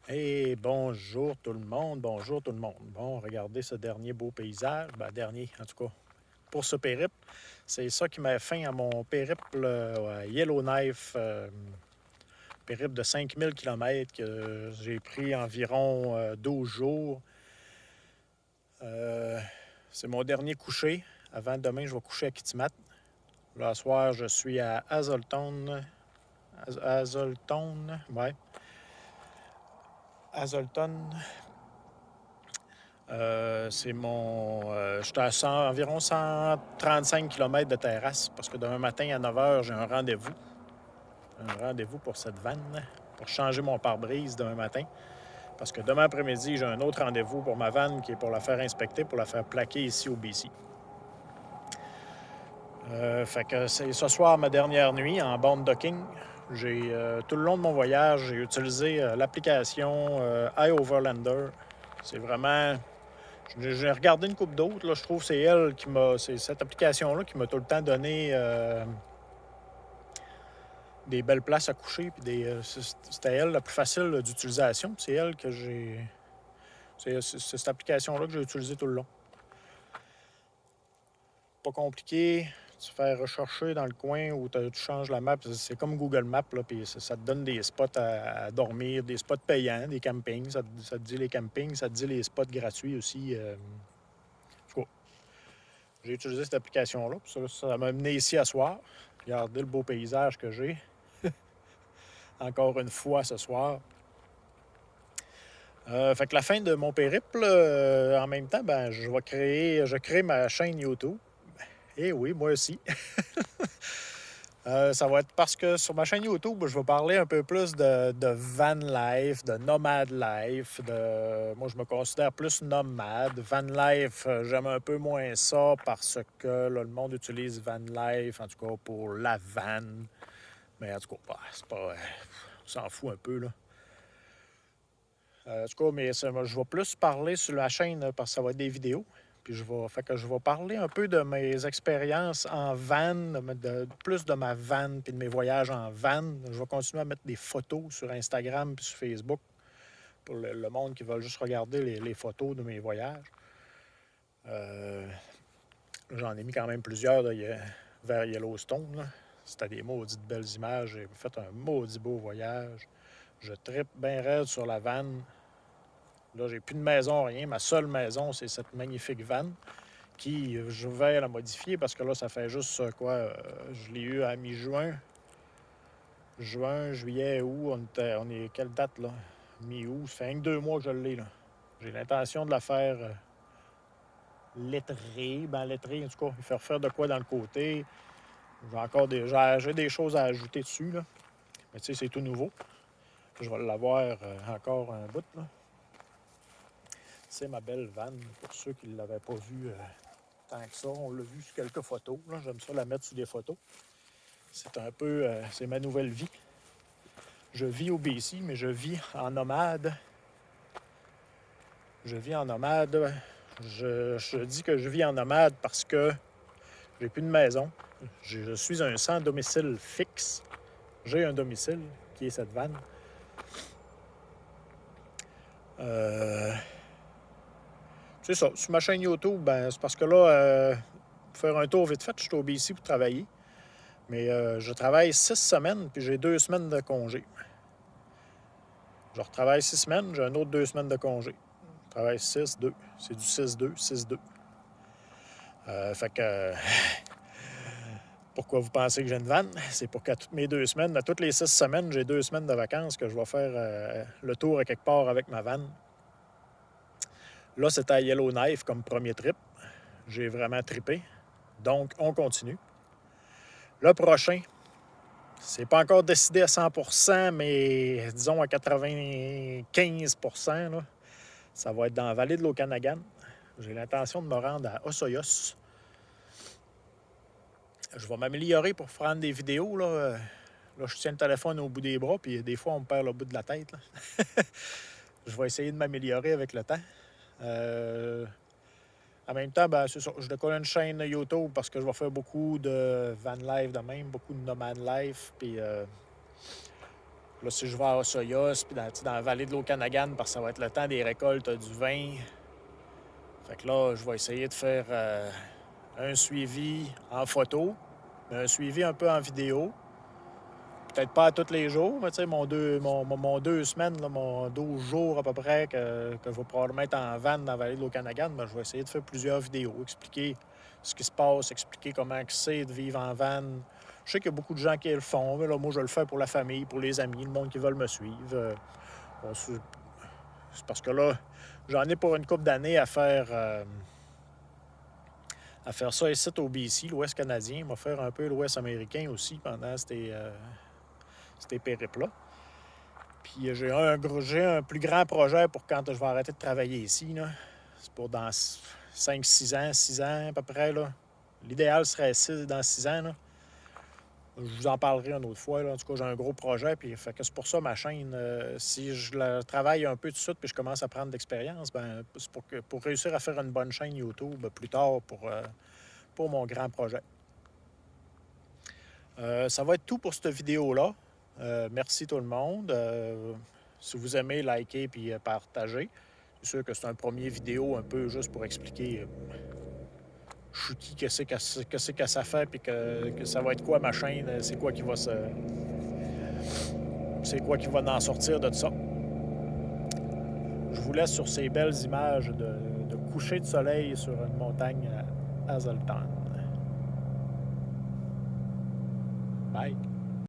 Hey, bonjour tout le monde, bonjour tout le monde. Bon, regardez ce dernier beau paysage, dernier en tout cas, pour ce périple. C'est ça qui m'a fin à mon périple à Yellowknife, périple de 5000 km que j'ai pris environ 12 jours. C'est mon dernier coucher. Avant demain, je vais coucher à Kitimat. Là, ce soir, je suis à Hazleton. Hazleton, ouais. Hazleton. C'est mon. J'étais à environ 135 km de terrasse parce que demain matin à 9 h, j'ai un rendez-vous. Un rendez-vous pour cette vanne, pour changer mon pare-brise demain matin. Parce que demain après-midi, j'ai un autre rendez-vous pour ma vanne qui est pour la faire inspecter, pour la faire plaquer ici au BC. Fait que c'est ce soir ma dernière nuit en bande docking. Tout le long de mon voyage, j'ai utilisé l'application iOverlander. C'est vraiment. J'ai regardé une coupe d'autres. Je trouve que c'est cette application-là qui m'a tout le temps donné des belles places à coucher. C'était elle la plus facile d'utilisation. C'est elle que j'ai. C'est cette application-là que j'ai utilisée tout le long. Pas compliqué. Tu fais rechercher dans le coin où tu changes la map. C'est comme Google Maps, là, puis ça te donne des spots à dormir, des spots payants, des campings. Ça te dit les campings, ça te dit les spots gratuits aussi. J'ai utilisé cette application-là. Ça m'a amené ici à soir. Regardez le beau paysage que j'ai. Encore une fois ce soir. Fait que la fin de mon périple, en même temps, je crée ma chaîne YouTube. Eh oui, moi aussi. Ça va être parce que sur ma chaîne YouTube, je vais parler un peu plus de van life, de nomade life. Moi, je me considère plus nomade. Van life, j'aime un peu moins ça parce que là, le monde utilise van life, en tout cas pour la van. Mais en tout cas, c'est pas. On s'en fout un peu, là. En tout cas, je vais plus parler sur la chaîne parce que ça va être des vidéos. Puis je vais parler un peu de mes expériences en van, plus de ma van puis de mes voyages en van. Je vais continuer à mettre des photos sur Instagram puis sur Facebook pour le monde qui va juste regarder les photos de mes voyages. J'en ai mis quand même plusieurs là, vers Yellowstone. Là. C'était des maudites belles images. J'ai fait un maudit beau voyage. Je trippe bien raide sur la van. Là, j'ai plus de maison, rien. Ma seule maison, c'est cette magnifique van qui, je vais la modifier parce que là, ça fait juste je l'ai eu à mi-juin. Juin, juillet, août, on est quelle date, là? Mi-août, ça fait rien que 2 mois que je l'ai, là. J'ai l'intention de la faire lettrée. Lettrée, en tout cas, faire faire de quoi dans le côté. J'ai des choses à ajouter dessus, là. Mais tu sais, c'est tout nouveau. Je vais l'avoir encore un bout, là. C'est ma belle vanne, pour ceux qui ne l'avaient pas vue tant que ça. On l'a vu sur quelques photos. Là. J'aime ça la mettre sur des photos. C'est un peu... c'est ma nouvelle vie. Je vis au BC, mais je vis en nomade. Je vis en nomade. Je dis que je vis en nomade parce que j'ai plus de maison. Je suis un sans domicile fixe. J'ai un domicile qui est cette vanne. C'est ça. Sur ma chaîne YouTube, c'est parce que là, pour faire un tour vite fait, je suis au BC pour travailler. Mais je travaille 6 semaines, puis j'ai 2 semaines de congé. Je retravaille 6 semaines, j'ai un autre 2 semaines de congé. Je travaille 6, 2. C'est du 6-2, 6-2. Fait que... Pourquoi vous pensez que j'ai une vanne? C'est pour qu'à toutes mes 2 semaines, à toutes les 6 semaines, j'ai 2 semaines de vacances que je vais faire le tour à quelque part avec ma vanne. Là, c'était à Yellowknife comme premier trip. J'ai vraiment trippé. Donc, on continue. Le prochain, c'est pas encore décidé à 100%, mais disons à 95%, là, ça va être dans la vallée de l'Okanagan. J'ai l'intention de me rendre à Osoyoos. Je vais m'améliorer pour prendre des vidéos. Là, je tiens le téléphone au bout des bras, puis des fois, on me perd le bout de la tête. Là. Je vais essayer de m'améliorer avec le temps. En même temps, c'est ça. Je décolle une chaîne YouTube parce que je vais faire beaucoup de van life de même, beaucoup de nomad life. Puis là, Là, si je vais à Osoyoos, puis dans la vallée de l'Okanagan, parce que ça va être le temps des récoltes du vin, fait que là, je vais essayer de faire un suivi en photo, mais un suivi un peu en vidéo. Peut-être pas à tous les jours, mais tu sais, mon 2 semaines, là, mon 12 jours à peu près que je vais probablement être en van dans la vallée de l'Okanagan, ben, je vais essayer de faire plusieurs vidéos, expliquer ce qui se passe, expliquer comment c'est de vivre en van. Je sais qu'il y a beaucoup de gens qui le font, mais là, moi, je le fais pour la famille, pour les amis, le monde qui veulent me suivre. C'est parce que là, j'en ai pour une couple d'années à faire ça ici au BC, l'Ouest canadien. On va faire un peu l'Ouest américain aussi pendant ces périples-là. Puis j'ai un plus grand projet pour quand je vais arrêter de travailler ici. Là. C'est pour dans 5-6 ans, 6 ans à peu près. Là. L'idéal serait dans 6 ans. Là. Je vous en parlerai une autre fois. Là. En tout cas, j'ai un gros projet. Puis fait que c'est pour ça ma chaîne. Si je la travaille un peu tout de suite puis je commence à prendre de l'expérience, ben, c'est pour réussir à faire une bonne chaîne YouTube plus tard pour mon grand projet. Ça va être tout pour cette vidéo-là. Merci tout le monde. Si vous aimez, likez puis partagez. C'est sûr que c'est un premier vidéo un peu juste pour expliquer je suis qui, qu'est-ce que ça fait, puis que ça va être quoi ma chaîne, c'est quoi qui va en sortir de ça. Je vous laisse sur ces belles images de coucher de soleil sur une montagne à Zoltan. Bye!